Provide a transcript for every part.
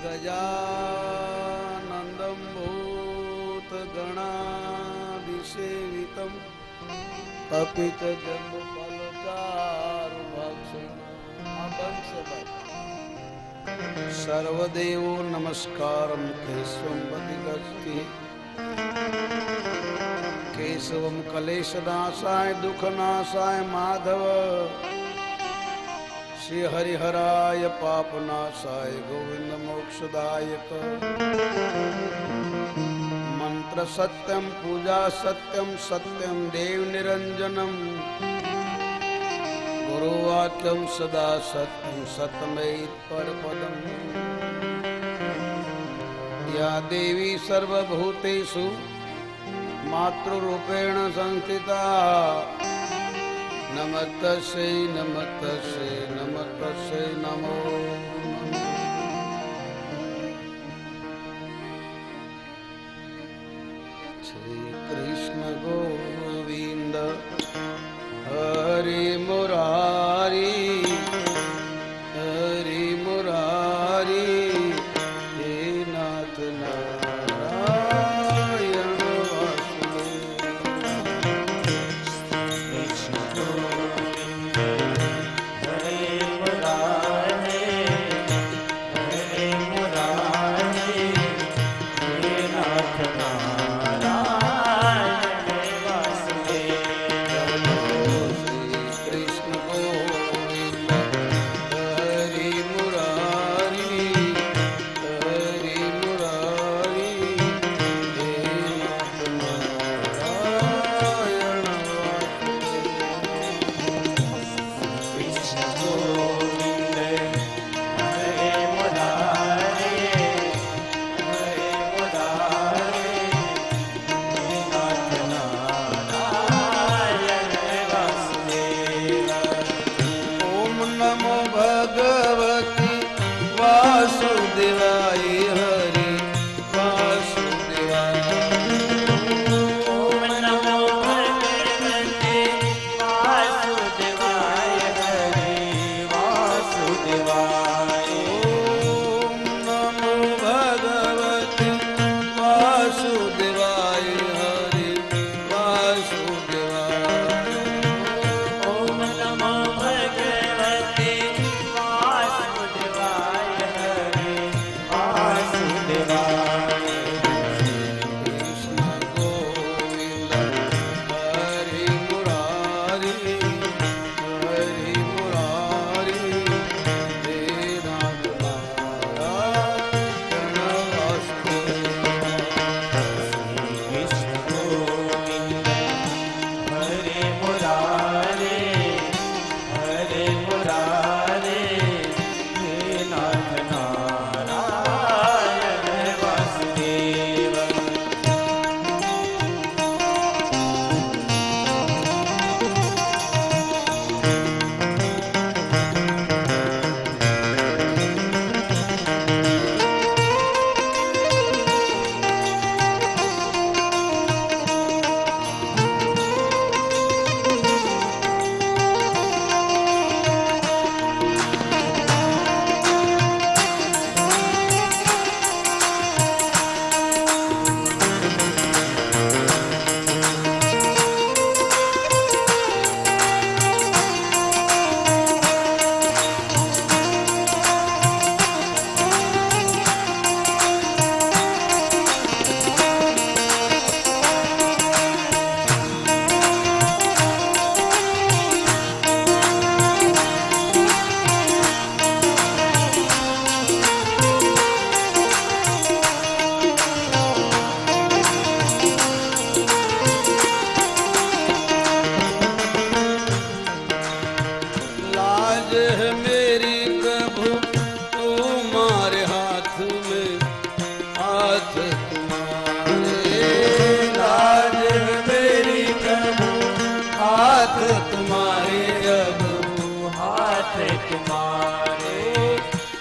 गजानन्दं भूतगणादिसेवितं कपितजम्बुफलचारुभक्षणं सर्वदेवो नमस्कारं केशवं वदिगस्ति केशवं कलेशनाशाय दुःखनाशाय माधव श्री हरिहराय पापनाशाय गोविंद मोक्षदायक मंत्र सत्यम पूजा सत्यम सत्यम देव निरंजनम गुरुवाक्यम सदा सत्यम सतमेत परपदम या देवी सर्वभूतेषु मातृरूपेण संस्थिता नमस्तस्यै नमस्तस्यै नमस्तस्यै नमो नमः। श्री कृष्ण गोविंद हरि मुरारी हरि मुरारी हे नाथ नारायण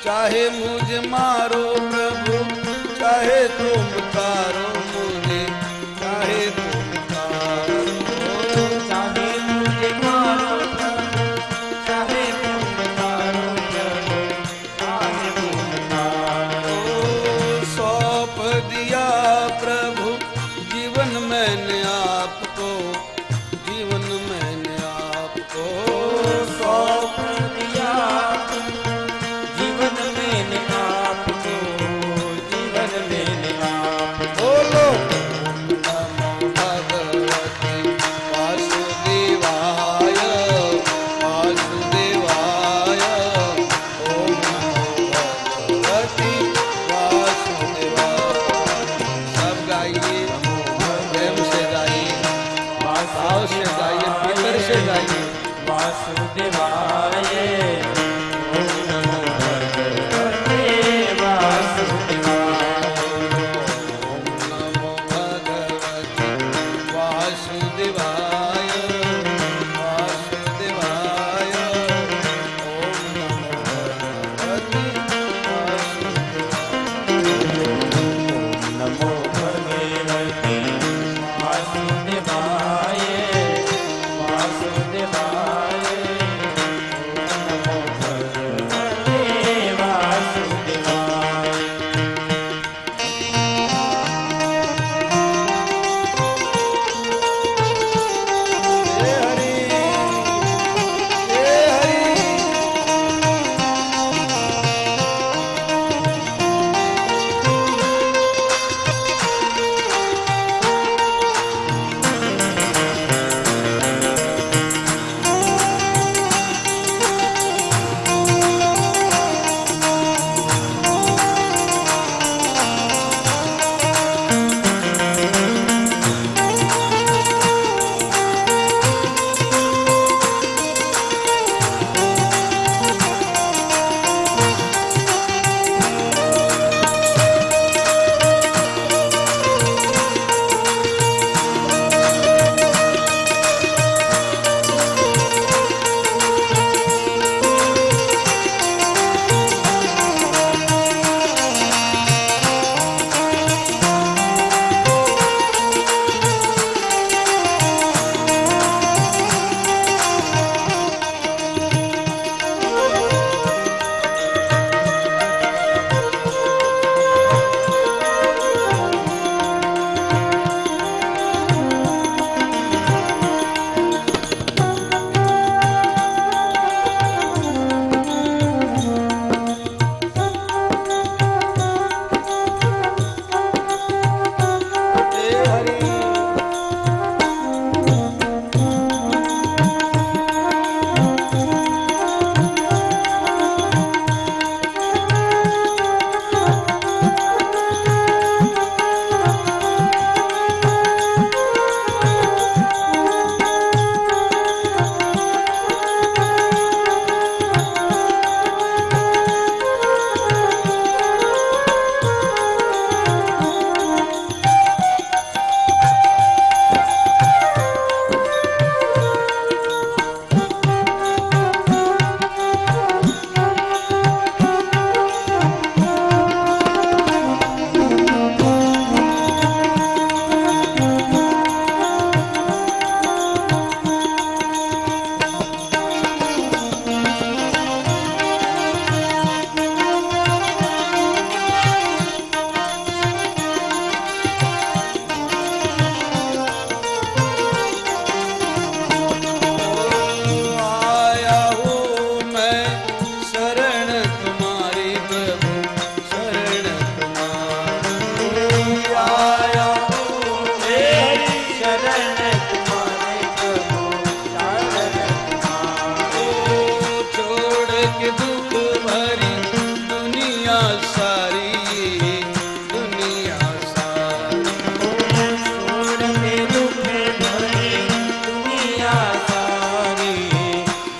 चाहे मुझे मारो प्रभु, चाहे तुम तारो मुझे, चाहे तुम तारो, चाहे मुझे मारो प्रभु, चाहे तुम तारो प्रभु, चाहे तुम तारो। दुख भरी दुनिया सारी, दुनिया सारी। सुर में दुख भरी दुनिया सारी,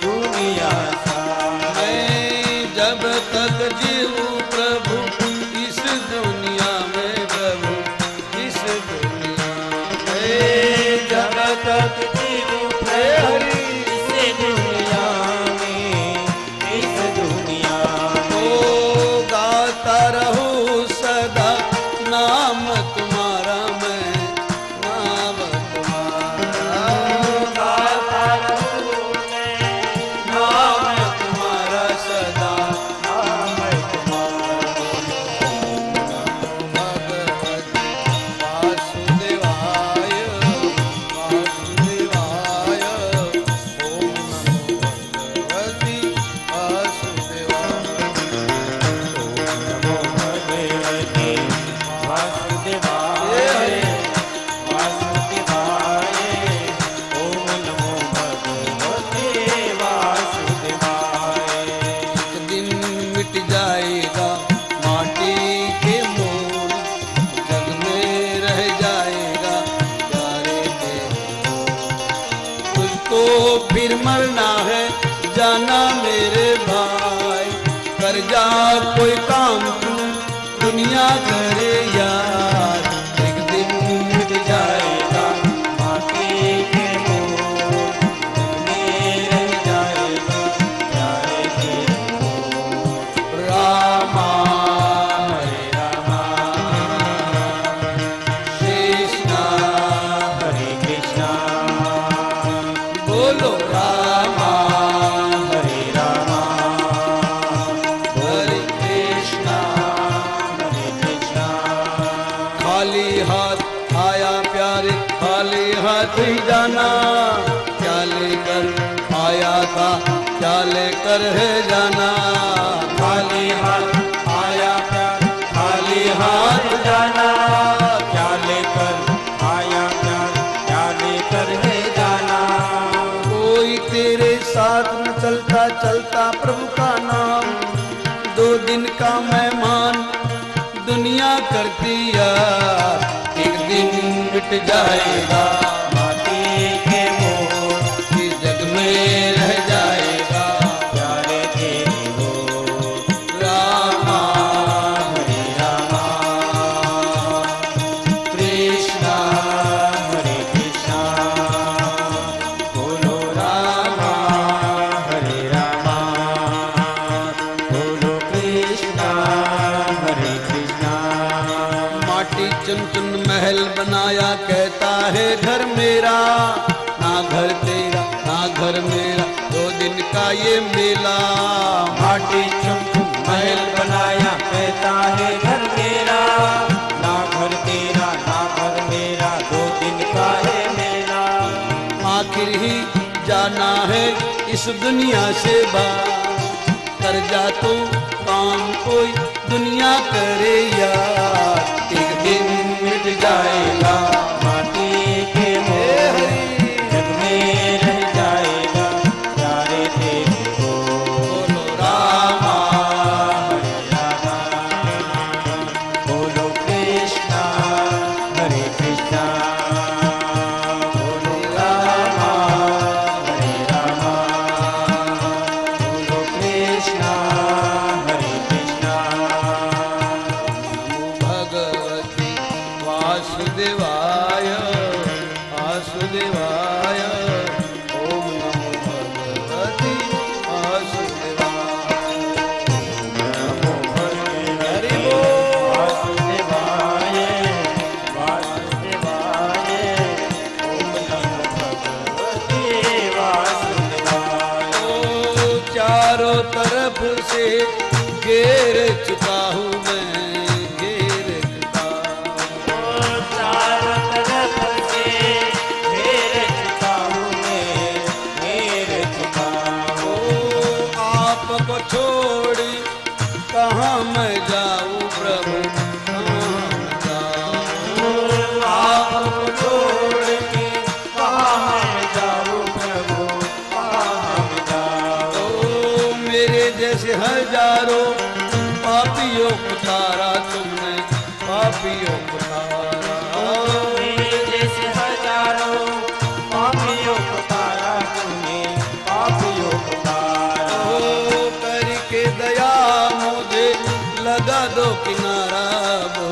दुनिया सारी। मैं जब तक जीऊँ प्रभु इस दुनिया में, प्रभु इस दुनिया में, जब तक जीऊँ हे हरि इस दुनिया में, इस दुनिया ओ गाता रहूं सदा नाम तुम्हारा मैं, नाम तुम्हारा गाता रहूं मैं, नाम तुम्हारा सदा नाम तुम्हारा। भगवती वासुदेवाय, वासुदेवाय, ओम नमो भगवती वासुदेवाय। नमो भगवते वासुदेवाय, वासुदेवाय। ओम नमो भगवते वासुदेवाय। एक दिन मिट जाएगा माटी के मोल, जग में रह जाएगा प्यारे तेरे। तुझको फिर मरना है जाना मेरे भाई, कर जा कोई काम तू दुनिया करे यार। एक दिन मिट जाएगा माटी के मोल में रह जाएगा प्यारे तेरे मोल। रामा हरे रामा, कृष्णा हरे कृष्णा। बोलो रामा हरे रामा, हरे कृष्णा। हरे कृष्णा। खाली हाथ आया प्यारे, खाली हाथ ही जाना, क्या लेकर आया था क्या लेकर है जाना। खाली हाथ आया प्यार, खाली हाथ जाना। क्या लेकर आया प्यार, क्या लेकर है जाना। कोई तेरे साथ न चलता चलता प्रभु का नाम, 2 दिन का मेहमान दुनिया करती यार। एक दिन मिट जाएगा माटी के मोल कि जग में रह जाएगा प्यारे तेरे मोल। रामा हरे रामा, कृष्णा हरे कृष्णा। बोलो रामा, हरे रामा। बोलो कृष्णा, हरे कृष्णा। माटी चुन चुन महल बनाया, कहता है घर मेरा, ना घर तेरा ना घर मेरा, 2 दिन का ये मेला। माटी चुन चुन महल बनाया, कहता है घर मेरा, ना घर तेरा ना घर मेरा, 2 दिन का है मेला। आखिर ही जाना है इस दुनिया से बाहर, कर जा तू काम कोई दुनिया करे यार। एक दिन मिट जाएगा माटी के हे मोल हरि। जग में रह जाएगा प्यारे तेरे मोल। बोलो रामा हरे रामा, बोलो कृष्णा, हरे कृष्णा। बोलो रामा, हरे रामा। बोलो कृष्णा, हरे कृष्णा। भगवती वासुदेवाय, वासुदेवाय। ओम नमो भगवती वासुदेवाय। नमो भगवते हरि बोल। वासुदेवाय, वासुदेवाय। ओम नमो भगवते वासुदेवाय। ओ चारों तरफ से घेर चुका हूँ मैं, घेर चुका हूँ। चारों तरफ से घेर चुका हूँ मैं, घेर चुका हूँ। ओ आपको छोड़ कहाँ मैं जाऊँ प्रभु, कहाँ मैं जाऊँ। आपको छोड़ के कहाँ मैं जाऊँ प्रभु, कहाँ मैं जाऊँ। ओ मेरे जैसे हर हजारों पापियों को तारा तुमने, पापियों को तारा। मेरे जैसे हजारों पापियों को तारा तूने, पापियों को तारा। ओ करके दया मुझे लगा दो किनारा, वो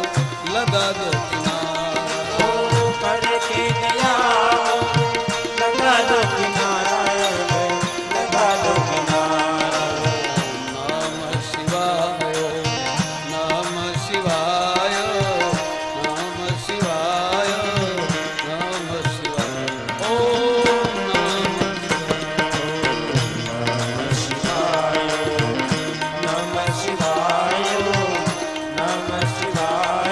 लगा दो किनारा। ओ करके दया लगा दो किनारा, लगा दो किनारा। नाम शिवाय, नाम शिवाय, नाम शिवाय, नाम शिवाय। ओम नमः शिवाय, नमः शिवाय,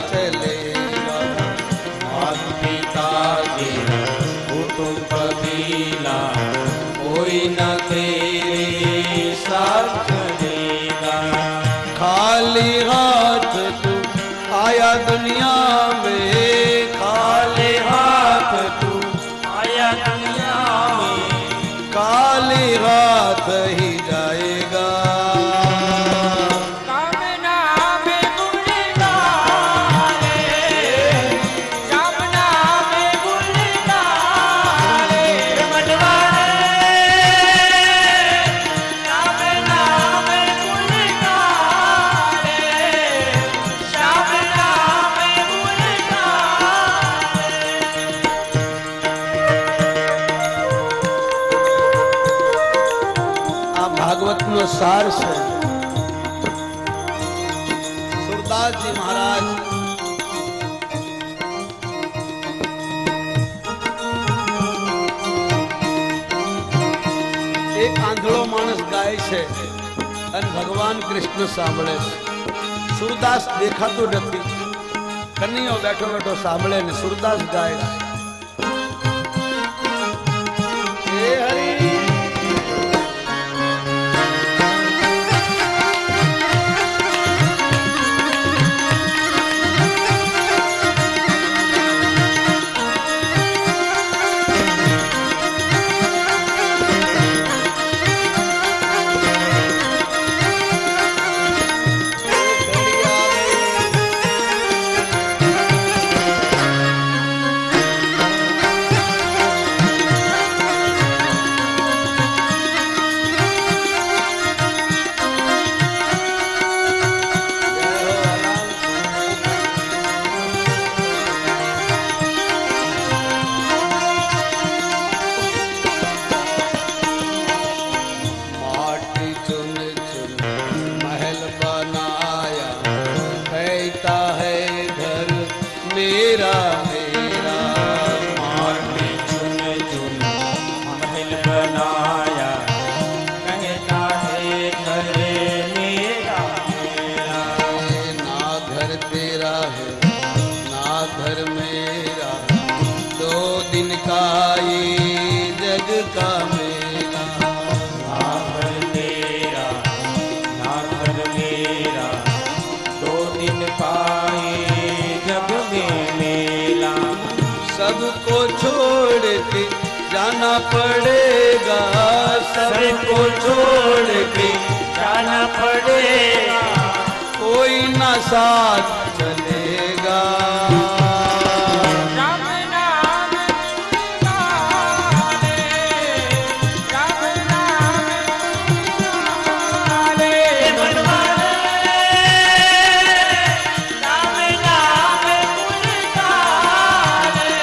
चलेगा। मात पिता तेरा कुटुंब कबीला कोई न तेरे साथ चलेगा। खाली हाथ तू आया दुनिया में, खाली हाथ तू आया दुनिया में, खाली हाथ ही जाएगा। कामना में गुण डाले, कामना में गुण डाले, मनवारे कामना में गुण डाले, कामना में गुण डाले। આ ભાગવતનો સાર છે। સુરદાસજી મહારાજ એક આંધળો માણસ ગાય છે અને ભગવાન કૃષ્ણ સાંભળે છે। સુરદાસ દેખાતો નથી, કનૈયો બેઠો બેઠો સાંભળે ને સુરદાસ ગાય છે, હે હરી मेरा मेरा माटी चुन चुन महल बनाया, कहता है घर मेरा मेरा। ना घर तेरा है ना घर मेरा, दो दिन का ये जग का मेला। ना घर तेरा ना घर मेरा, दो दिन का ये जग में मेला। सबको छोड़ के जाना पड़ेगा, सबको छोड़ के जाना पड़ेगा, कोई ना साथ चलेगा। राम नाम गाले, राम नाम गाले, मनवारे राम नाम गुण गाले,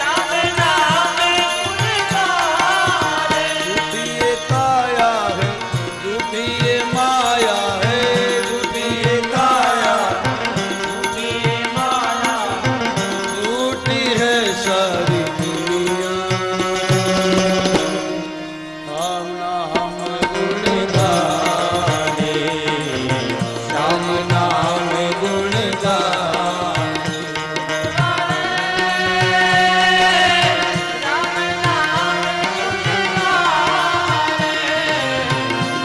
राम नाम गुण गाले। झूठी ये काया है, झूठी ये माया है, झूठी ये काया, झूठी माया, झूठी है सारी दुनिया। हम नाम गुण गाने, राम नाम गुण गाने। राम नाम गुण गाले,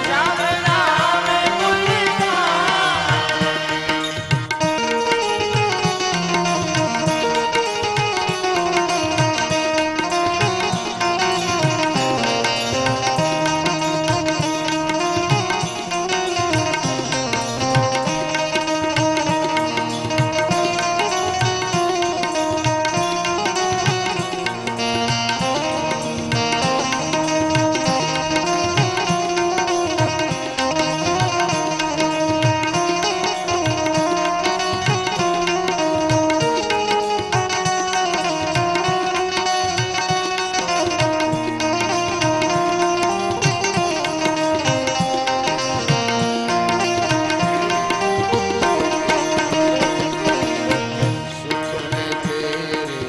राम नाम गुण गाले। सुख में तेरे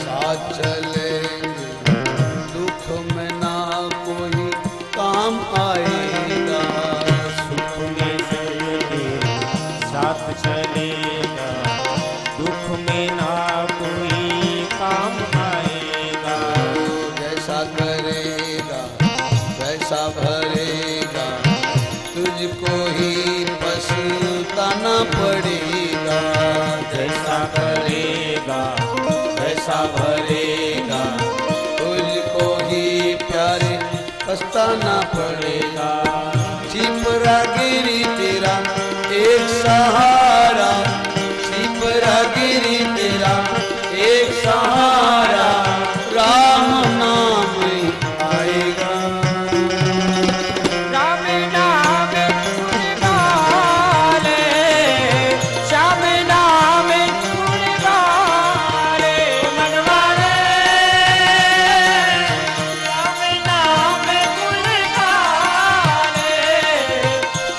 साथ चलेंगे, दुख में ना कोई काम आएगा। सुख में तेरे साथ चलेगा, पछताना पड़ेगा। जैसा करेगा वैसा भरेगा, तुझको ही प्यारे पछताना पड़ेगा। छिपरा गिरी तेरा एक सहारा, छिपरा गिरी तेरा एक सहारा, राम नाम ही आएगा। राम नाम गुणगारे, श्याम नाम गुणगारे मनवारे। राम नाम गुणगारे,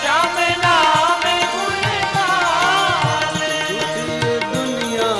श्याम नाम गुणगारे। दुनिया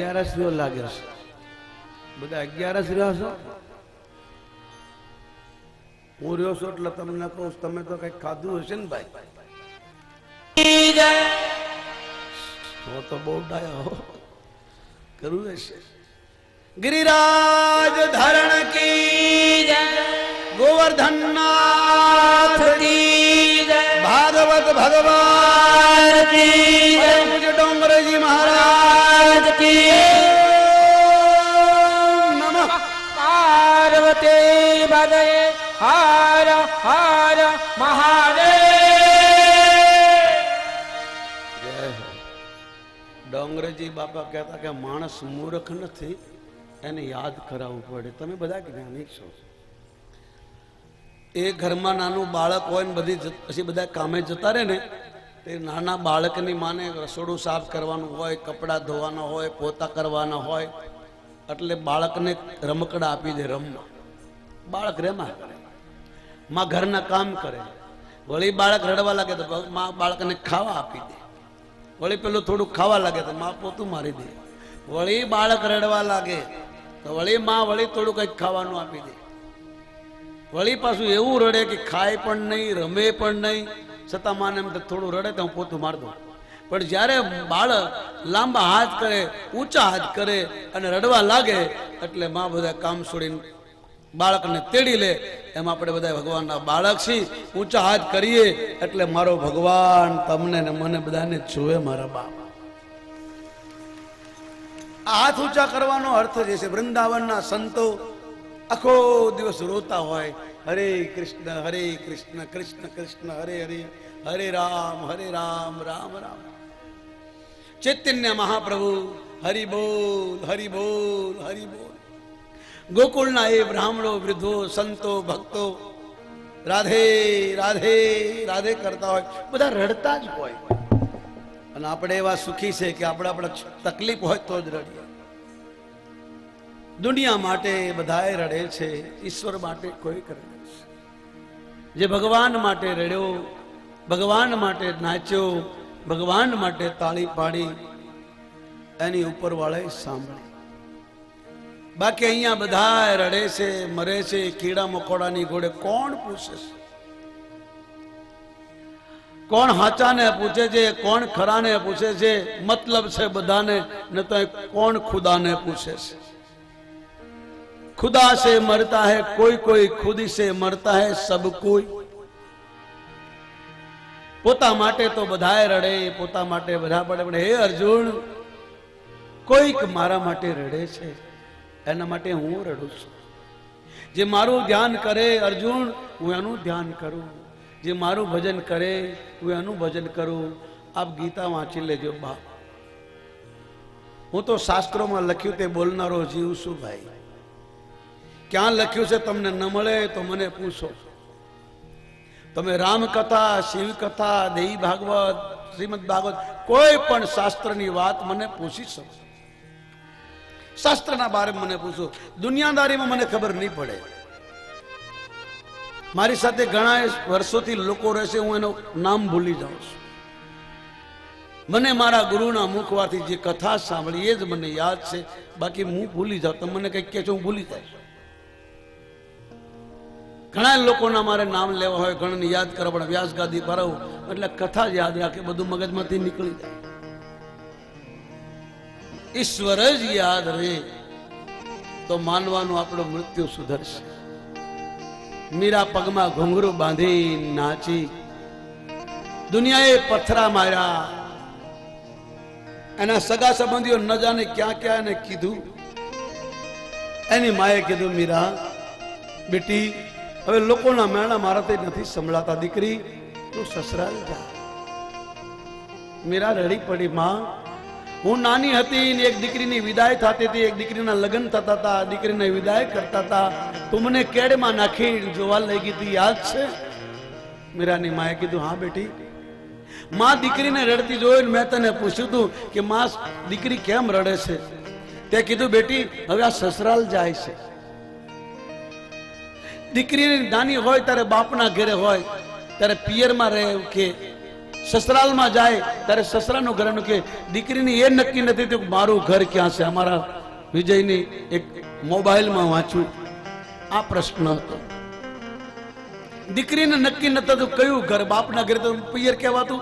11 રહ્યો લાગે છે. બધા 11 રહ્યા છો. હું રહ્યો છું એટલે તમને કહું, તમે તો કઈ ખાધું હશે ને ભાઈ? તો બહુ ડાયા હો, કરવું હશે. गिरिराज धरण की गोवर्धन नाथ की भागवत भगवान की मुझे डोंगर जी महाराज की नमः. पार्वती बदे हर हर महादेव. ડોંગરેજી બાપા કહેતા કે માણસ મૂર્ખ નથી, એને યાદ કરાવવું પડે. તમે બધા જ્ઞાની છો. એ ઘરમાં નાનું બાળક હોય ને પછી બધા કામે જતા રહે ને, તે નાના બાળકની માને રસોડું સાફ કરવાનું હોય, કપડાં ધોવાના હોય, પોતા કરવાના હોય, એટલે બાળકને રમકડા આપી દે રમવા. બાળક રેમા કરે, માં ઘરના કામ કરે. વળી બાળક રડવા લાગે તો માં બાળકને ખાવા આપી દે. વળી પેલું થોડું ખાવા લાગે તો માં પોતું મારી દે. વળી બાળક રડવા લાગે તો વળી માં વળી થોડું કંઈક ખાવાનું આપી દે. વળી પાછું એવું રડે કે ખાય પણ નહીં, રમે પણ નહીં, છતાં માને એમ થોડું રડે તો હું પોતું મારી દઉં. પણ જ્યારે બાળક લાંબા હાથ કરે, ઊંચા હાથ કરે અને રડવા લાગે એટલે માં બધા કામ છોડીને બાળકને તેડી લે. એમ આપણે બધા ભગવાનના બાળક છીએ. ઊંચા હાથ કરીએ એટલે મારો ભગવાન તમને ને મને બધાને જુએ. મારા બાપ, હાથ ઊંચા કરવાનો અર્થ જે છે, વૃંદાવનના સંતો આખો દિવસ રોતા હોય, હરે કૃષ્ણ કૃષ્ણ કૃષ્ણ હરે હરે, હરે રામ રામ રામ. ચૈતન્ય મહાપ્રભુ હરિ બોલ હરિ બોલ હરિ બોલ. ગોકુળના એ બ્રાહ્મણો, વૃદ્ધો, સંતો, ભક્તો રાધે રાધે રાધે કરતા હોય, બધા રડતા જ હોય. અને આપણે એવા સુખી છે કે આપણે તકલીફ હોય તો જ રડીએ. દુનિયા માટે બધાએ રડે છે, ઈશ્વર માટે કોઈ રડે છે. જે ભગવાન માટે રડ્યો, ભગવાન માટે નાચ્યો, ભગવાન માટે તાળી પાડી, એની ઉપર વાળાએ સાંભળી. બાકી અહીંયા બધા રડે છે, મરે છે, કીડા મકોડાની ઘોડે કોણ પૂછે છે? કોણ હાચાને પૂછે છે, કોણ ખરાને પૂછે છે? મતલબ છે બધાને, ન તો કોણ ખુદાને પૂછે છે? खुदा से मरता है कोई कोई, खुद से मरता है सब कोई. પોતા માટે તો બધાએ રડે, પોતા માટે બધા પડે, પણ હે અર્જુન, કોઈક મારા માટે રડે છે, એના માટે હું રડું છું. જે મારું ધ્યાન કરે અર્જુન, હું એનું ધ્યાન કરું. જે મારું ભજન કરે હું એનું ભજન કરું. આપ ગીતા વાંચી લેજો બાપ. હું તો શાસ્ત્રોમાં લખ્યું તે બોલનારો જીવ છું ભાઈ. ક્યાં લખ્યું છે તમને ન મળે તો મને પૂછો. તમે રામકથા, શિવકથા, દેવી ભાગવત, શ્રીમદ ભાગવત, કોઈ પણ શાસ્ત્રની વાત મને પૂછી શકો. શાસ્ત્રના બારેમાં મને પૂછો. દુનિયાદારીમાં મને ખબર નહીં પડે. મારી સાથે ઘણા વર્ષોથી લોકો રહેશે, હું એનું નામ ભૂલી જાઉં છું. મને મારા ગુરુના મુખવાથી જે કથા સાંભળી એ જ મને યાદ છે, બાકી હું ભૂલી જાઉં. તમે મને કંઈક કહેશો, હું ભૂલી જાય. ઘણા લોકોના મારે નામ લેવા હોય, ઘણાને યાદ કરવા, પણ વ્યાસ ગાદી પર આવું એટલે કથા જ યાદ રાખે, બધું મગજમાંથી નીકળી જાય. ઈશ્વર જ યાદ રહે તો માનવાનું આપણું મૃત્યુ સુધરશે. મીરા પગમાં ઘુંઘરું બાંધી નાચી, દુનિયાએ પથરા માર્યા, એના સગા સંબંધીઓ ન જાણે ક્યાં ક્યાં એને કીધું. એની માએ કીધું, મીરા બેટી, હવે લોકોના મેળા મારાથી નથી સંભળાતા, દીકરી તું સસરાલ જા. મીરા રડી પડી, માં હું નાની હતી ને એક દીકરીની વિદાય થતી હતી, એક દીકરીના લગ્ન થતા હતા, દીકરીને વિદાય કરતા હતા, તું મને કેડમાં નાખી જોવા લઈ ગઈ હતી, યાદ છે? મીરાની માએ કીધું, હા બેટી. માં દીકરીને રડતી જોઈને મેં તને પૂછ્યું હતું કે માં દીકરી કેમ રડે છે? તે કીધું, બેટી હવે આ સસરાલ જાય છે. દીકરી નાની હોય ત્યારે બાપના ઘરે હોય ત્યારે પિયરમાં રહે કે સસરાલમાં જાય ત્યારે સસરાનું ઘર એનું કે દીકરીની એ નક્કી નથી થયું કે મારું ઘર ક્યાં છે. અમારા વિજયની એક મોબાઈલમાં વાંચ્યું આ પ્રશ્ન હતો. દીકરીને નક્કી નતું થતું કયું ઘર. બાપના ઘરે તો પિયર કહેવાતું,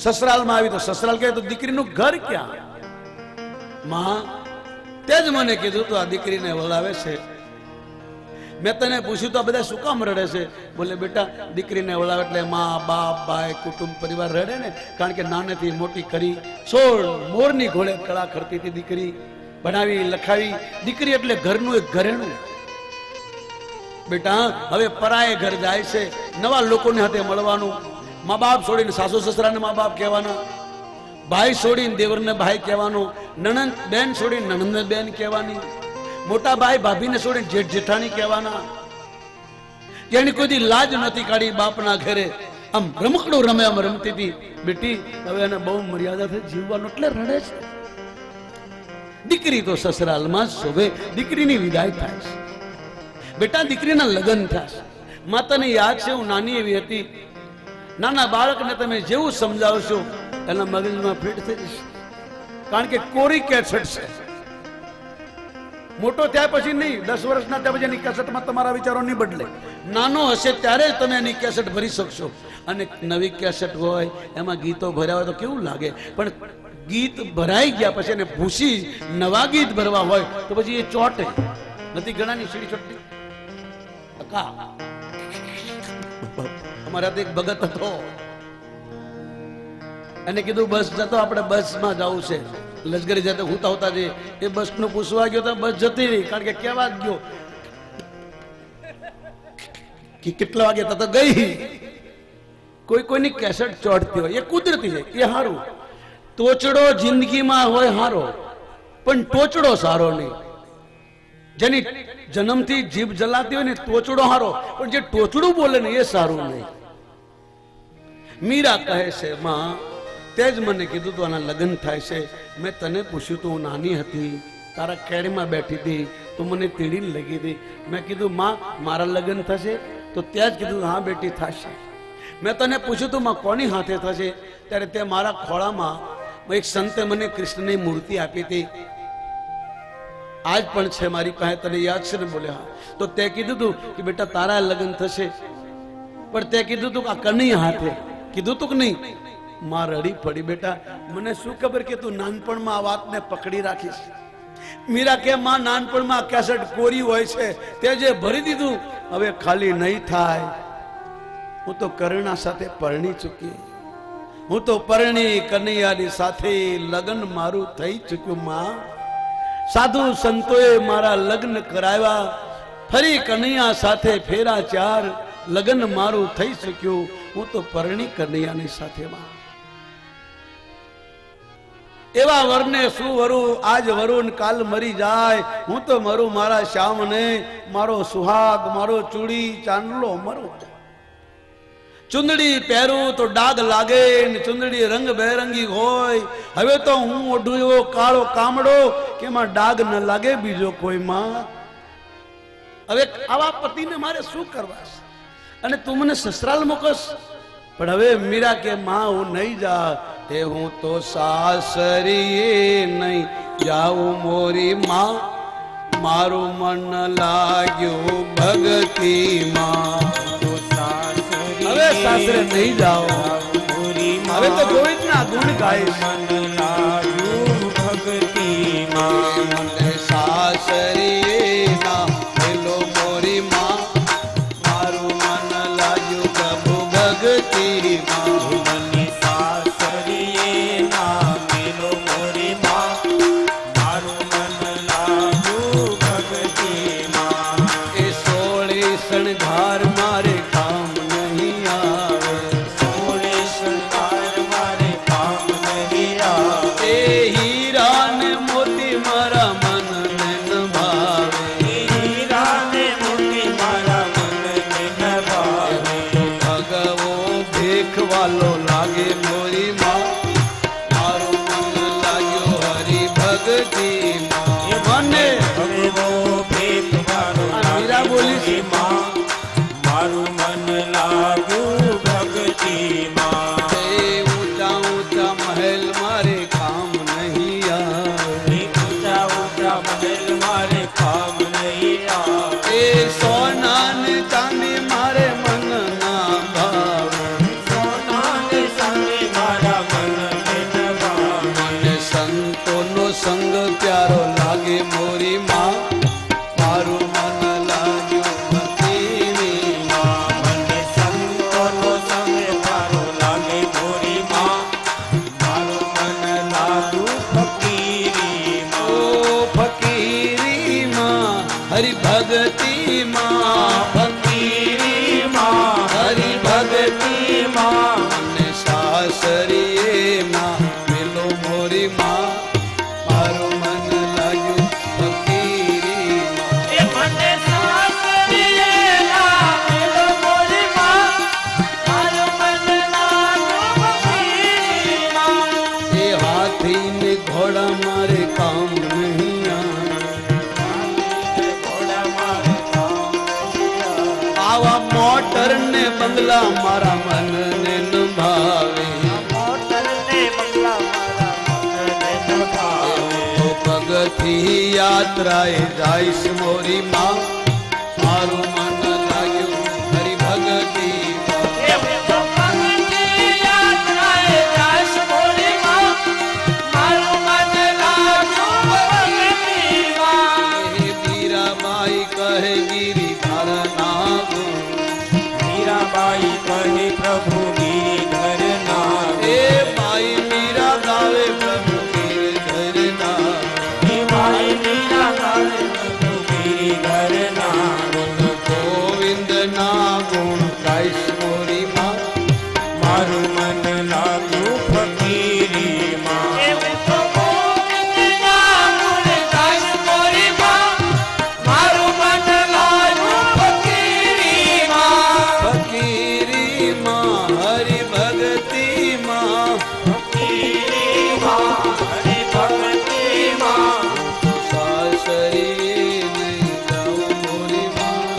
સસરાલમાં આવી તો સસરાલ કહે તો દીકરીનું ઘર ક્યાં. માં તે જ મને કીધું તો આ દીકરીને વળાવે છે. મેં તને પૂછ્યું તો આ બધા શું કામ રડે છે? બોલે બેટા દીકરીને વળાવે એટલે મા બાપ ભાઈ કુટુંબ પરિવાર રડે ને, કારણ કે નાનેથી મોટી કરી 16 મોરની ઘોડે કળા કરતી હતી દીકરી. ભણાવી લખાવી દીકરી એટલે ઘરનું એક ઘરેણું. બેટા હવે પરાયે ઘર જાય છે, નવા લોકોને હાથે મળવાનું. મા બાપ છોડીને સાસુ સસરાને મા બાપ કહેવાના, ભાઈ છોડીને દેવરને ભાઈ કહેવાનો, નણંદ બેન છોડીને નણંદને બેન કહેવાની, મોટા ભાઈ ભાભીને છોડીને જેઠ જેઠાણી કહેવાના. એની કોઈ દી લાજ નથી કાઢી બાપના ઘરે. આમ રમકડું રમે આમ રમતી હતી. બેટી હવે એને બહુ મર્યાદાથી જીવવાનું એટલે રડે છે. દીકરી તો સસરાલમાં જ શોભે. દીકરીની વિદાય થાય છે. બેટા દીકરીના લગ્ન થશે. માતાને યાદ છે હું નાની એવી હતી, નાના બાળકને તમે જેવું સમજાવશો એના મગજમાં ફિટ થઈ જશે, કારણ કે કોરી કેસેટ છે. મોટો થયા પછી નહીં, 10 વર્ષના થયા પછી એની કેસેટમાં તમારા વિચારો નહીં બદલે. નાનો હશે ત્યારે જ તમે એની કેસેટ ભરી શકશો. અને નવી કેસેટ હોય એમાં ગીતો ભર્યા હોય તો કેવું લાગે, પણ ગીત ભરાઈ ગયા પછી એને ભૂસી નવા ગીત ભરવા હોય તો પછી એ ચોટે નથી. ઘણાની સીડી ચોટતી. અમારા એક ભગત હતો, એને કીધું બસ જતો, આપણે બસમાં જવું છે. લશ્કરી જતો હુતા હોતા જે એ બસ નું પૂછવા ગયો તો બસ જતી રહી, કારણ કે કેવા જ ગયો કે કેટલા વાગે તો ગઈ. કોઈ કોઈની કેસેટ ચોટતી હોય એ કુદરતી છે, એ સારું. તોચડો જિંદગીમાં હોય સારો, પણ ટોચડો સારો નહીં. જેની જન્મથી જીભ જલાતી હોય ને તોચડો સારો, પણ જે ટોચડું બોલે ને એ સારું નહીં. મીરા કહે છે માં તે જ મને કીધું તું આના લગ્ન થાય છે. મેં તને પૂછ્યું તું હું નાની હતી, તારા કેડમાં બેઠી હતી, તું મને તીડીને લગી હતી. મેં કીધું માં મારા લગ્ન થશે? તો ત્યાં જ કીધું હા બેટી થશે. મેં તને પૂછ્યું તું માં કોની હાથે થશે? ત્યારે તે મારા ખોળામાં એક સંતે મને કૃષ્ણની મૂર્તિ આપી હતી, આજ પણ છે મારી પાસે, તને યાદ છે ને? બોલે હા. તો તે કીધું તું કે બેટા તારા લગ્ન થશે, પણ તે કીધું તું આ કની હાથે કીધું તું કે નહીં? માં રડી પડી. બેટા મને શું ખબર કે તું નાનપણમાં આ વાતને પકડી રાખીશ. મીરા કે માં નાનપણમાં કેસેટ કોરી હોય છે, તે જે ભરી દીધું હવે ખાલી નહીં થાય. હું તો કરણા સાથે પરણી ચૂકી, હું તો પરણી કનૈયાની સાથે લગ્ન મારું થઈ ચૂક્યું. માં સાધુ સંતોએ મારા લગ્ન કરાવ્યા, ફરી કનૈયા સાથે ફેરા 4, લગ્ન મારું થઈ ચૂક્યું. હું તો પરણી કનૈયાની સાથે. માં એવા વરને શું વરું, આજ વરું કાલ મરી જાય. હું તો મરું મારા શ્યામને, મારો સુહાગ, મારો ચૂડી ચાંદલો મરો. ચુંદડી પહેરું તો ડાઘ લાગે ને ચુંદડી રંગ બેરંગી હોય. હવે તો હું ઓઢું એવો કાળો કામડો કે એમાં ડાઘ ન લાગે બીજો કોઈ. માં હવે આવા પતિને મારે શું કરવા છે? અને તું મને સસરાલ મોકસ. પણ હવે મીરા કે માં હું નહીં જા, એ હું તો સાસરીએ નહીં જાઉં મોરી માં, મારું મન લાગ્યું ભગતીમાં. હવે સાસરે નહીં જાઓ, હવે તો ગોવિંદના ગુણ ગાઈશ. મન લાગ્યું ભગતીમાં, મને સાસરીએ ના પેલો મોરી માં, મારું મન લાગ્યું પ્રભુ ભગતીમાં. મને સાસરીએ ના મેલો મોરી માં, મારું મન લાગ્યું ભગતીમાં. એ 16 શણગાર મારે કામ નહીં આવે, 16 શણગાર મારે કામ નહીં આવે. એ હીરા ને મોતી મારા મનને ન ભાવે, એ હીરા ને મોતી મારા મનને ન ભાવે. ભગવો ભીખ વાલો લાગે મોરી માં, મારું મન લાગ્યો હરિ ભગતીમાં. મને ભગવો ભેટ વાળો આ મીરા બોલી છે. માં, મારું મન લાગ્યું ભગતીમાં. એ माँ फकीरी माँ हरि भगती माँ અને સાસરીએ માં મેલો મોરી માં મારું મન લાગ્યું ફકીરી માં એ મને સાસરીએ ના મેલો મોરી માં મારું મન લાગ્યું ફકીરી માં એ હાથી ને ઘોડા મારે કામ નહીં ઘોડા મારે કામ આવા મોટર ને બંગલા મારા મન ને ન ભાવે મોટર ને બંગલા મારા મનને ન ભાવે તો પગથી યાત્રાએ જાઈશ મોરી માં મારું મન લાગ્યું હરી ભગતી માં એ તો પગથી યાત્રાએ જાઈશ મોરી માં મારું મન લાગ્યું ભગતી માં હે મીરાબાઈ કહે ગિરિધર ના ગુણ મીરાબાઈ કહે પ્રભુ ગિરિધર ના એ બાઈ મીરા ગાવે પ્રભુ ગિરધર ના હે મારી મીરા ગાવે પ્રભુ ગિરિધર ના ગુણ ગોવિંદ ના ગુણ ગાઈશ મોરી માં મારું મન લાગ્યું ફકીરી માં એવું તો ગોવિંદના ગુણ ગાઈશ મોરી માં મારું મન લાગ્યું ફકીરી માં ફકીરી માં હરિ ભગતી માં ફકીરી માં હરિ ભક્તિ માં સાસરી નહીં જાઉં મોરી માં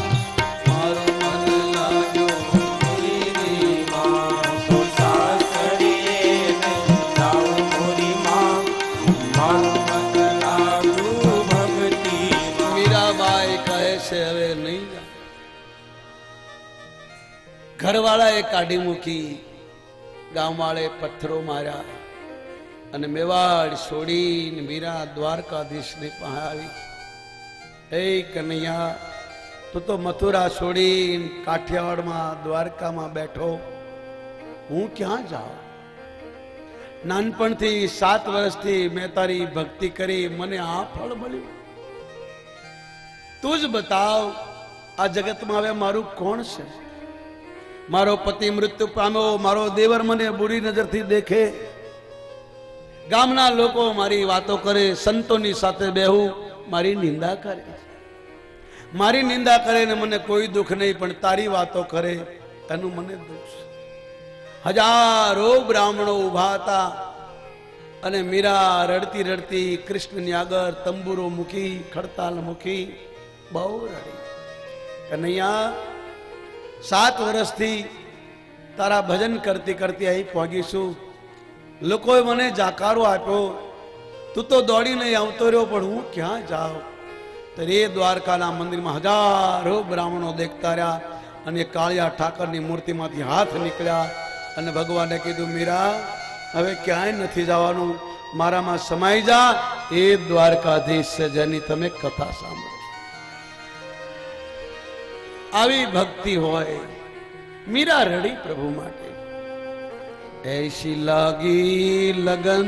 મારું મન લાગ્યું ફકીરી માં તો સાસરીએ જાઉં મોરી માં મારું મન લાગ્યું ભક્તિ માં મીરાબાઈ કહે છે હવે નહીં જા ઘરવાળાએ કાઢી મૂકી ગામવાળે પથ્થરો માર્યા અને મેવાડ છોડીને મીરા દ્વારકાધીશની પાસે આવી હે કનૈયા તું તો મથુરા છોડીને કાઠિયાવાડમાં દ્વારકામાં બેઠો હું ક્યાં જાઉં નાનપણથી 7 વર્ષથી મેં તારી ભક્તિ કરી મને આ ફળ મળ્યું તું જ બતાવ આ જગતમાં હવે મારું કોણ છે મારો પતિ મૃત્યુ પામ્યો મારો દેવર મને બુરી નજરથી દેખે ગામના લોકો મારી વાતો કરે સંતોની સાથે બેહું મારી નિંદા કરે મારી નિંદા કરે ને મને કોઈ દુઃખ નહીં પણ તારી વાતો કરે એનું મને દુઃખ છે હજારો બ્રાહ્મણો ઉભા હતા અને મીરા રડતી રડતી કૃષ્ણની આગળ તંબુરો મૂકી ખડતાલ મૂકી બહુ રડી કનૈયા 7 વર્ષથી તારા ભજન કરતી કરતી અહીં પહોંચીશું લોકોએ મને જાકારો આપ્યો તું તો દોડીને આવતો રહ્યો પણ હું ક્યાં જાઉં તો રે દ્વારકાના મંદિરમાં હજારો બ્રાહ્મણો દેખતા રહ્યા અને કાળિયા ઠાકરની મૂર્તિમાંથી હાથ નીકળ્યા અને ભગવાને કીધું મીરા હવે ક્યાંય નથી જવાનું મારામાં સમાઈ જા એ દ્વારકાધીશ છે જેની તમે કથા સાંભળો આવી ભક્તિ હોય મીરા રડી પ્રભુ માટે ऐसी लागी लगन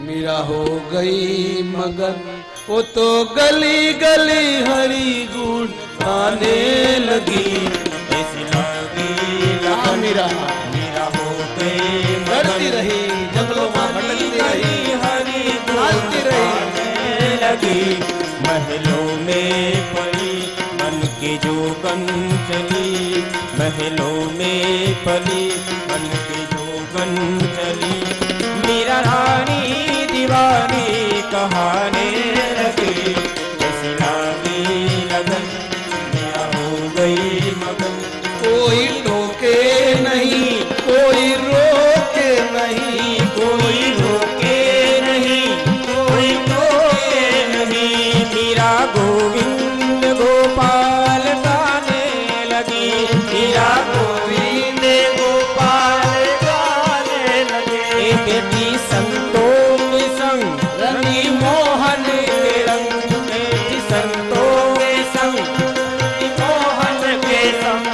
मीरा हो गई मगन वो तो गली गली हरी गुण गाने लगी ऐसी लागी लगन मीरा मीरा हो गई लड़ती रही जंगलों में भटकती रही हरी नाचती रही गाने लगी महलों में पड़ी मन के जो चली महलों में पली मन के जो चली मीरा रानी दीवानी कहाने लगी ऐसी लागी लगन मीरा हो गई मगन कोई टोके नहीं कोई रोके नहीं कोई रोके नहीं कोई टोके नहीं मीरा गोविंद गोपाल गाने लगी मीरा गोविंद गोपाल गाने लगे बेटी संतों के संग रंगी मोहन के रंग बेटी संतों के संग मोहन के संग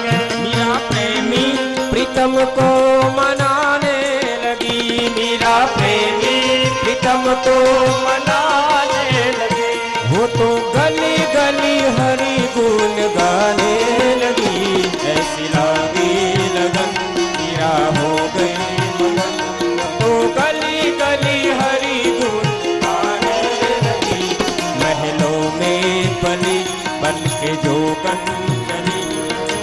मीरा प्रेमी प्रीतम को मनाने लगी मीरा प्रेमी प्रीतम को मनाने लगे वो तो गली गली हरि गुण चली।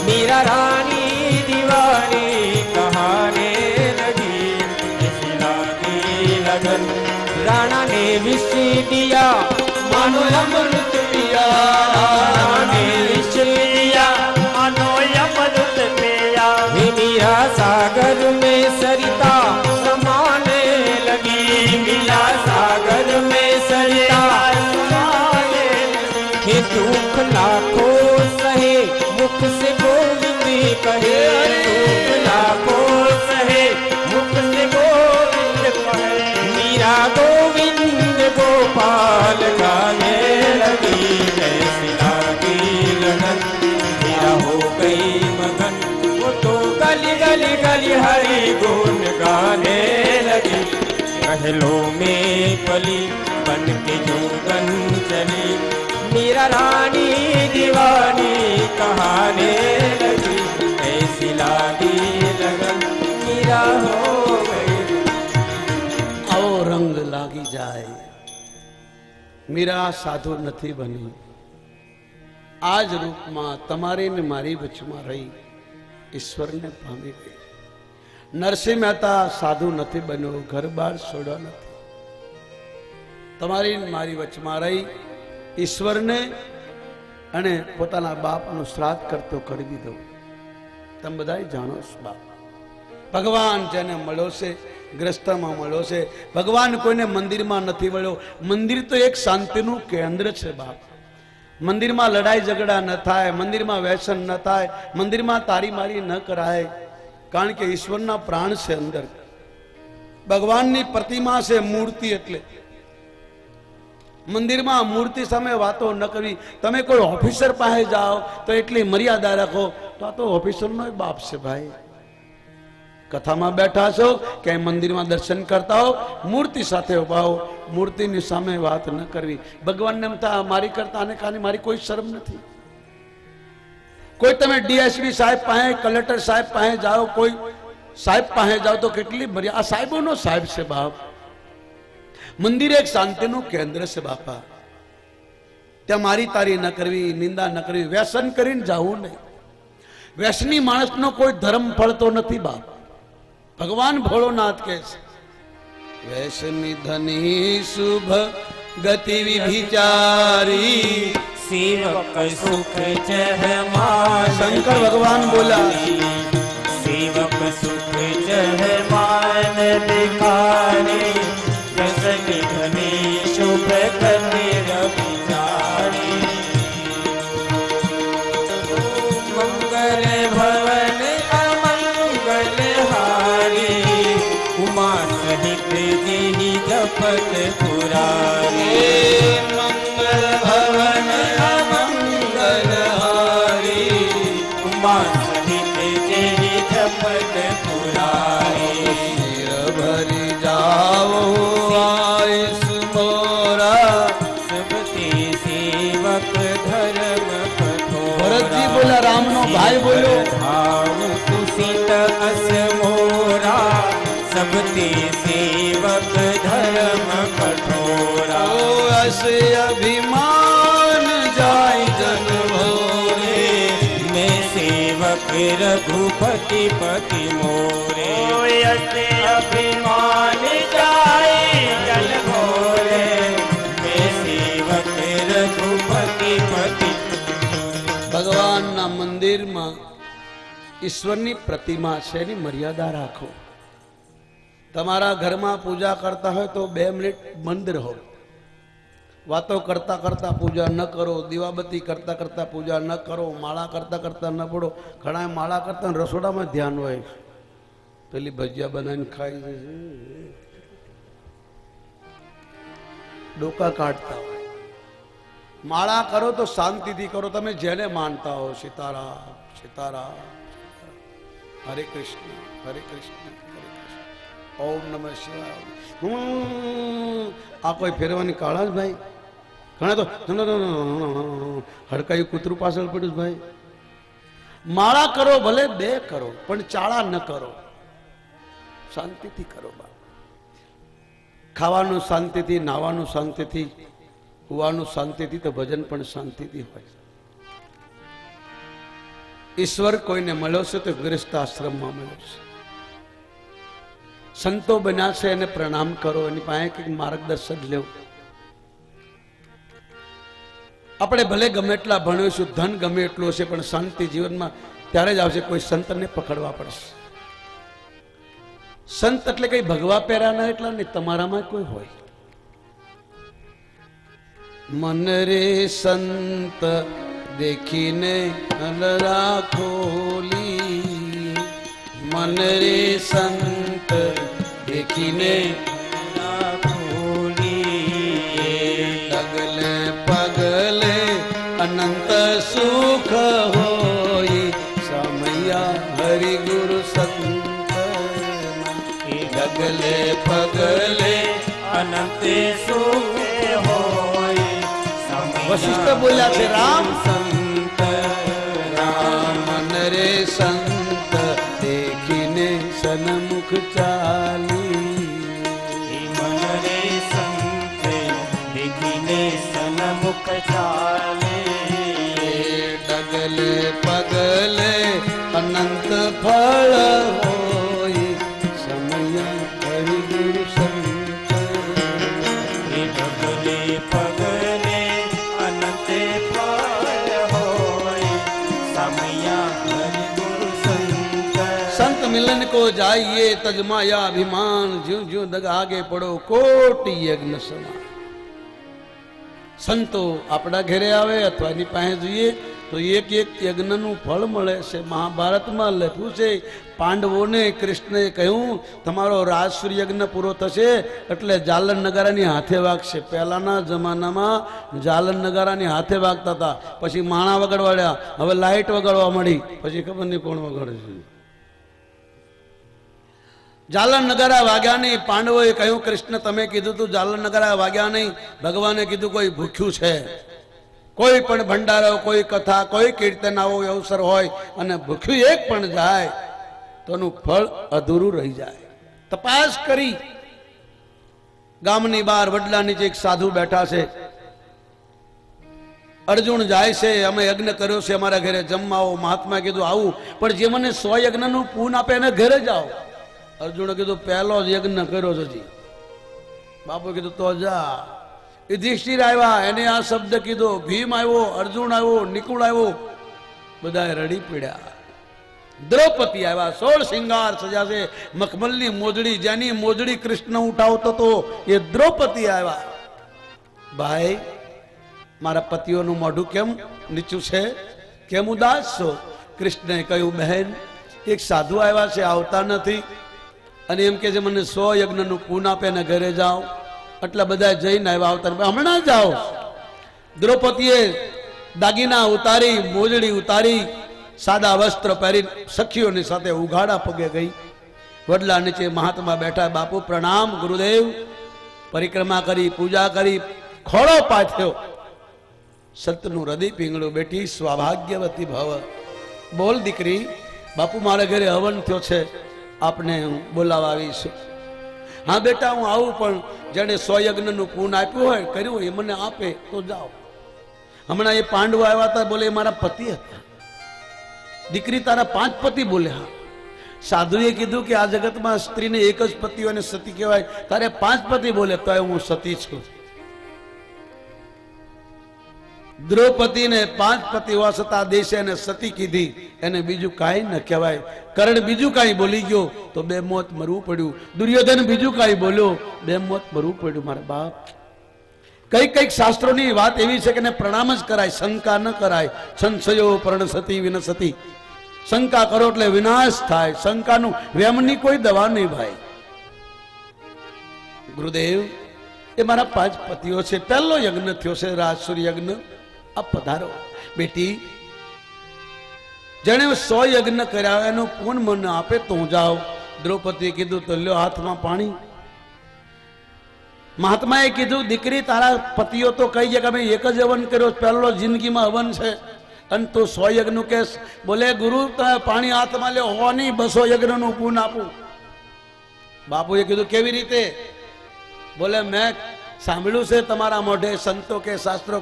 मीरा रानी दीवानी कहाने लगी, ऐसी लागी लगन। राणा ने विष दिया मानो अमृत पिया, राणा ने विष दिया मानो अमृत पिया। हे मीरा सागर में सरिता समाने लगी, मीरा सागर में सरिता समाने लगी। हे दुख लाखों सहे मुख से गोविंद कहे, दुख लाखों सहे मुख से गोविंद कहे। मीरा गोविंद गोपाल गाने लगी, ऐसी लागी लगन। मीरा हो गई मगन, वो तो गली गली गली हरि गुण गाने लगी। महलों में पली बन के जोगन चली, मीरा रानी दीवानी कहाने लगी, ऐसी लागी लगन। मीरा हो गई। આવો રંગ લાગી જાય. મીરા સાધુ નથી બની, આ જ રૂપમાં તમારી ને મારી વચમાં રહી ઈશ્વરને પામી ગઈ. નરસિંહ મહેતા સાધુ નથી બન્યો, ઘર બાર છોડ્યો નથી, તમારી ને મારી વચમાં રહી ઈશ્વરને અને પોતાના બાપનું શ્રાદ્ધ કરતો કરી દીધો. તમે બધા જાણો છો બાપ, ભગવાન જેને મળ્યો છે ગ્રસ્તમાં મળ્યો છે. ભગવાન કોઈને મંદિરમાં નથી મળ્યો. મંદિર તો એક શાંતિનું કેન્દ્ર છે બાપ. મંદિરમાં લડાઈ ઝઘડા ન થાય, મંદિરમાં વ્યસન ન થાય, મંદિરમાં તારી મારી ન કરાય, કારણ કે ઈશ્વરના પ્રાણ છે અંદર. ભગવાનની પ્રતિમા છે મૂર્તિ. એટલે મંદિરમાં મૂર્તિ સામે વાતો ન કરવી. તમે કોઈ ઓફિસર પાસે જાઓ તો એટલી મર્યાદા રાખો, તો આ તો ઓફિસરનો બાપ છે ભાઈ. કથામાં બેઠા છો કે મંદિરમાં દર્શન કરતા હો, મૂર્તિ સાથે ઉભા હો, મૂર્તિની સામે વાત ન કરવી. ભગવાનને એમ થાય મારી કરતા આને કાને મારી કોઈ શરમ નથી. કોઈ તમે ડીએસપી સાહેબ પાસે, કલેક્ટર સાહેબ પાસે જાઓ, કોઈ સાહેબ પાસે જાઓ તો કેટલી મર્યાદા. આ સાહેબોનો સાહેબ છે બાપ. મંદિર એક શાંતિનું કેન્દ્ર છે બાપા. ત્યાં મારી તારી ન કરવી, નિંદા ન કરવી, વ્યસન કરીને જવું નહીં. વ્યસની માણસનો કોઈ ધર્મ ફળતો નથી બાપ. ભગવાન ભોળોનાથ કહે છે વૈષ્ણી ધની શુભ ગતિ વિચારી, सेवक सुख चहमान। શંકર ભગવાન બોલ્યા सेवक सुख चहमान भिखारी, व्यसनी धनी शुभ गति विचारी। मंगल भवन अमंगल हारी, उमा सहित जेहि जपत पुरारी। मंगल भवन अमंगल हारी, उमा सहित जेहि जपत पुरारी। सिर भरी जाओ आयुष मोरा, सबते सेवक धर्म कठोरा। ભરતજી બોલા, રામનો ભાઈ બોલ્યો भाव कुसित अस मोरा, सबते सेवक धर्म कठोरा। અસ અભિમાન જાય જન ભોરે, मैं सेवक रघुपति पति मोरे। यसे अभिमान जाए जल भोरे, मैं सेवक रघुपति पति। ભગવાનના મંદિરમાં ઈશ્વરની પ્રતિમા છે, એની મર્યાદા રાખો. તમારા ઘરમાં પૂજા કરતા હોય તો 2 મિનિટ બંધ રહો. વાતો કરતા કરતા પૂજા ન કરો, દીવાબત્તી કરતા કરતા પૂજા ન કરો, માળા કરતા કરતા ન પડો. ઘણા માળા કરતા રસોડામાં ધ્યાન હોય, પેલી ભજીયા બનાવીને ખાઈ જશે, ડોકા કાઢતા હોય. માળા કરો તો શાંતિથી કરો. તમે જેને માનતા હો, સીતારામ સીતારામ, હરે કૃષ્ણ હરે કૃષ્ણ હરે કૃષ્ણ, ઓમ નમઃ શિવાય. આ કોઈ ફેરવાની કાળા જ ભાઈ. ઘણા તો હડકાયું કૂતરું પાછળ પડ્યું ભાઈ. માળા કરો ભલે 2 કરો, પણ ચાળા ન કરો. શાંતિથી કરો બા. ખાવાનું શાંતિથી, નાવાનું શાંતિથી, હુવાનું શાંતિથી, તો ભજન પણ શાંતિથી હોય. ઈશ્વર કોઈને મળ્યો છે તો ગૃહસ્થ આશ્રમમાં મળ્યો છે. સંતો બન્યા છે એને પ્રણામ કરો, એની પાસે કંઈક માર્ગદર્શન લેવું. આપણે ભલે ગમે એટલા ભણ્યું, ધન ગમે એટલું હશે, પણ શાંતિ જીવનમાં ત્યારે જ આવશે. કોઈ સંતને પકડવા પડશે. સંત એટલે કઈ ભગવા પહેરાના એટલા નહીં, તમારામાં કોઈ હોય. મન રે સંત દેખીને અલરા ખોલી, મન રે સંત દેખીને ડગલે પગલે અનંત સુખ હોય, સમયા હરિ ગુરુ સંત ડગલે પગલે અનંત સુખે હોય. વશિષ્ઠ બોલ્યા છે રામ સંત રામ મન રે સંત દેખીને સન્મુખ ચાલી, મન રે સંત દેખીને સન્મુખ ચાલે. ડગલે પગલે અનંત ફળ હોય, સમય હરિ ગુરુ સંત ડગલે પગલે અનંત ફળ હોય, સમયા હરિ ગુરુ સંત. संत मिलन को जाइए तजमाया अभिमान, ज्यों ज्यों दग आगे पड़ो कोटि यज्ञ समा. સંતો આપણા ઘરે આવે અથવા એની પાસે જઈએ તો એક એક યજ્ઞનું ફળ મળે છે. મહાભારતમાં લખ્યું છે, પાંડવોને કૃષ્ણએ કહ્યું તમારો રાજસૂર યજ્ઞ પૂરો થશે એટલે જાલન નગારાની હાથે વાગશે. પહેલાના જમાનામાં જાલન નગારાની હાથે વાગતા હતા, પછી માણા વગાડવાડ્યા, હવે લાઇટ વગાડવા મળી, પછી ખબર નહીં કોણ વગાડે છે. જાલન નગારા વાગ્યા નહીં. પાંડવોએ કહ્યું કૃષ્ણ તમે કીધું તું જાલન નગારા વાગ્યા નહીં. ભગવાને કીધું કોઈ ભૂખ્યું છે, કોઈ પણ ભંડારો, કોઈ કથા, કોઈ કીર્તન આવો અવસર હોય અને ભૂખ્યું એક પણ જાય તો એનું ફળ અધૂરું રહી જાય. તપાસ કરી, ગામની બહાર વડલા નીચે એક સાધુ બેઠા છે. અર્જુન જાય છે, અમે યજ્ઞ કર્યો છે, અમારા ઘરે જમવા આવો. મહાત્મા કીધું આવું, પણ જે મને 100 યજ્ઞનું પૂન આપે એને ઘરે જાઓ. અર્જુને કીધું પહેલો જ યજ્ઞ કર્યો છે હજી. બાપુ કીધું તો જા. યુધિષ્ઠિર આવ્યા, એને આ શબ્દ કીધો. ભીમ આવ્યો, અર્જુન આવ્યો, નિકુળ આવ્યો, બધા રડી પીડ્યા. દ્રૌપદી આવ્યા, 16 શિંગાર સજાશે, મખમલની મોજડી, જેની મોજડી કૃષ્ણ ઉઠાવતો હતો એ દ્રૌપદી આવ્યા. ભાઈ મારા પતિઓનું મોઢું કેમ નીચું છે, કેમ ઉદાસ છો? કૃષ્ણએ કહ્યું બહેન એક સાધુ આવ્યા છે, આવતા નથી, અને એમ કે છે મને 100 યજ્ઞનું પૂન આપે ને ઘરે જાઓ. એટલે બધા જઈને આવ્યા, આવતા હમણાં જાઓ. દ્રૌપદીએ દાગીના ઉતારી, મોજડી ઉતારી, સાદા વસ્ત્ર પહેરી સખીઓની સાથે ઉઘાડા પગે ગઈ. વડલા નીચે મહાત્મા બેઠા. બાપુ પ્રણામ, ગુરુદેવ. પરિક્રમા કરી, પૂજા કરી, ખોળો પાથ્યો. સતનું હૃદય પીંગળું બેઠી, સ્વાભાગ્યવતી ભવ. બોલ દીકરી, બાપુ મારા ઘરે હવન થયો છે, આપને હું બોલાવા આવીશું. હા બેટા હું આવું, પણ જેને 100 યજ્ઞનું પૂન આપ્યું હોય, કર્યું હોય, એ મને આપે તો જાઓ. હમણાં એ પાંડવો આવ્યા હતા, બોલે મારા પતિ હતા. દીકરી તારા 5 પતિ? બોલે હા. સાધુએ કીધું કે આ જગતમાં સ્ત્રીને એક જ પતિ હોય ને સતી કહેવાય, તારે 5 પતિ? બોલે તો હું સતી છું. દ્રૌપદીને 5 પતિ હોવા છતાં દેશે એને સતી કીધી, એને બીજું કાંઈ ન કહેવાય. કર્ણ બીજું કાંઈ બોલી ગયો તો 2 મોત મરવું પડ્યું. દુર્યોધન બીજું કાંઈ બોલ્યો, 2 મોત મરવું પડ્યું. મારા બાપ, કઈક કઈક શાસ્ત્રોની વાત એવી છે કે એને પ્રણામ જ કરાય, શંકા ન કરાય. સંશયો પર્ણસતી વિનસતી. શંકા કરો એટલે વિનાશ થાય. શંકાનું વેમની કોઈ દવા નહીં ભાઈ. ગુરુદેવ એ મારા 5 પતિઓ છે, પહેલો યજ્ઞ થયો છે રાજસૂર યજ્ઞ, આ પધારો. બેટી જેને 100 યજ્ઞ કર્યા એનું પૂન મને આપે તો હું જાઉં. દ્રૌપદીએ કીધું તો લ્યો હાથમાં પાણી. મહાત્માએ કીધું દીકરી તારા પતિઓ તો કહી ગયા કે અમે એક જ હવન કર્યો, પહેલો જિંદગીમાં હવન છે, અને તું 100 યજ્ઞ કેસ? બોલે ગુરુ તમે પાણી હાથમાં લ્યો, હો નહીં 200 યજ્ઞનું પૂન આપું. બાપુએ કીધું કેવી રીતે? બોલે મેં સાંભળ્યું છે તમારા મોઢે સંતો કે શાસ્ત્રો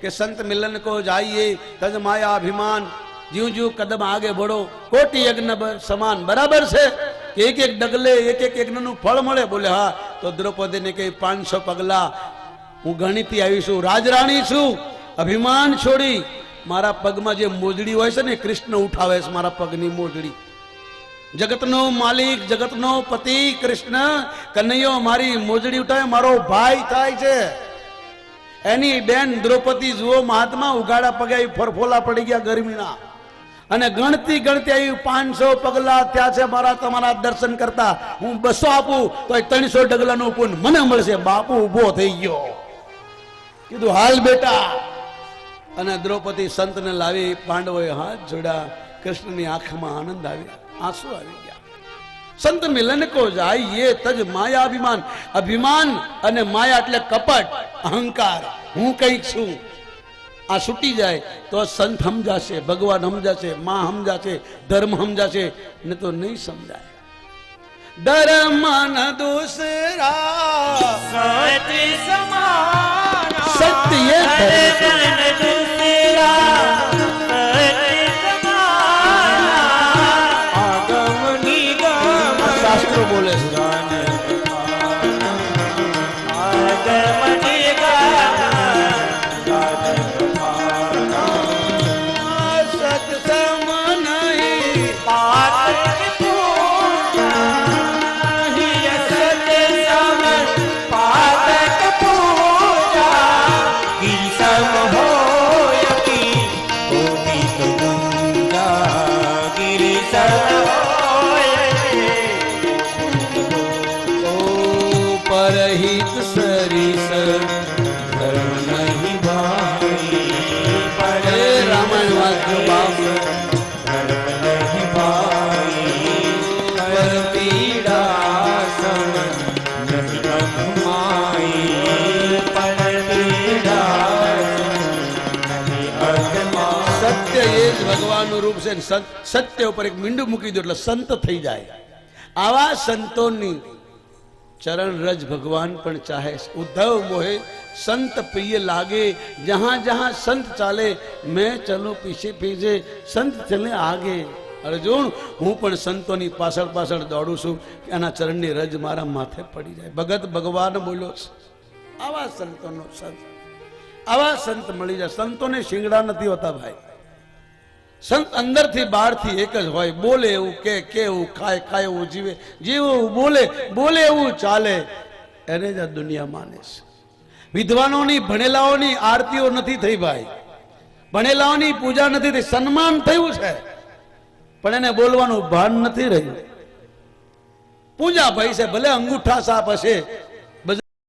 કે સંત મિલન કો જાइए તજ માયા અભિમાન, ज्यों ज्यों कदम आगे बढ़ो कोटि यज्ञ समान बराबर है एक एक डगले एक एक यज्ञ नु फल मळे बोले हाँ तो द्रौपदी ने कही 500 पगला हूँ गणिती आई छू राजराणी छू अभिमान छोड़ी मारा पग में जे मोजड़ी होय छे ने कृष्ण उठावे छे मारा पगनी मोजड़ी जगतनो मालिक जगतनो पति कृष्ण कन्हैयो मारी मोजड़ी उठावे मारो भाई थाय छे एनी बेन द्रौपदी जुओ महात्मा उगाड़ा पगे फरफोला पड़ी गया गर्मीना અને ગણતી ગણતી આવી 500 પગલા ત્યાં છે મારા તમારા દર્શન કરતા હું 200 આપું તો 300 ડગલાનું પુન મને મળશે બાપુ ઊભો થઈ ગયો કીધું હાલ બેટા અને દ્રૌપદી સંતને લાવી પાંડવોએ હાથ જોડ્યા કૃષ્ણની આંખમાં આનંદ આવ્યો આંસુ આવી ગયા સંત મિલન કો જાય ये તજ માયા અભિમાન અભિમાન અને માયા એટલે કપટ અહંકાર હું કંઈક છું आ छूटी जाए तो संत हम जासे भगवान हम जासे मां हम जासे धर्म हम जासे न तो नहीं समझाए धर्म न दूसरा सत्य समाना सत्य ये धर्म न दूसरा सत्य समाना आगम निगम शास्त्रों बोले से आगम निगम परहित सरिस धर्म नहीं भाई पर रामायण वाक्य बाप धर्म नहीं भाई पर पीड़ा सम नहीं अधमाई पर पीड़ा नहीं अधमाई सत्य ये भगवान નું રૂપ છે સત્ય ઉપર એક મીંડું મૂકી દો એટલે સંત થઈ જાય આવા સંતોની चरण रज भगवान पण चाहे उद्धव मोहे संत प्रिय लागे जहां जहां संत चाले मैं चलो पीछे पीछे संत चले आगे अर्जुन हूँ पण संतोनी पाछळ पाछळ दौड़ू छू एना चरणनी रज मारा माथे पड़ी जाए भगत भगवान बोलो आवा संतोनो संत आवा संत मળી જાય संतोने शिंगड़ा नहीं होता भाई संत अंदर थी बाहर थी एक ज होय बोले एवं के एवं खाए खाए एवं जीवे जीवे बोले बोले एवं चाले एने ज दुनिया माने छे विद्वानोनी भणेलाओनी आरतीओ नथी थई भाई भणेलाओनी पूजा नथी थई सन्मान थयुं छे पण एने बोलवानुं भान नथी रह्युं पूजा भाई छे भले अंगूठा साप हशे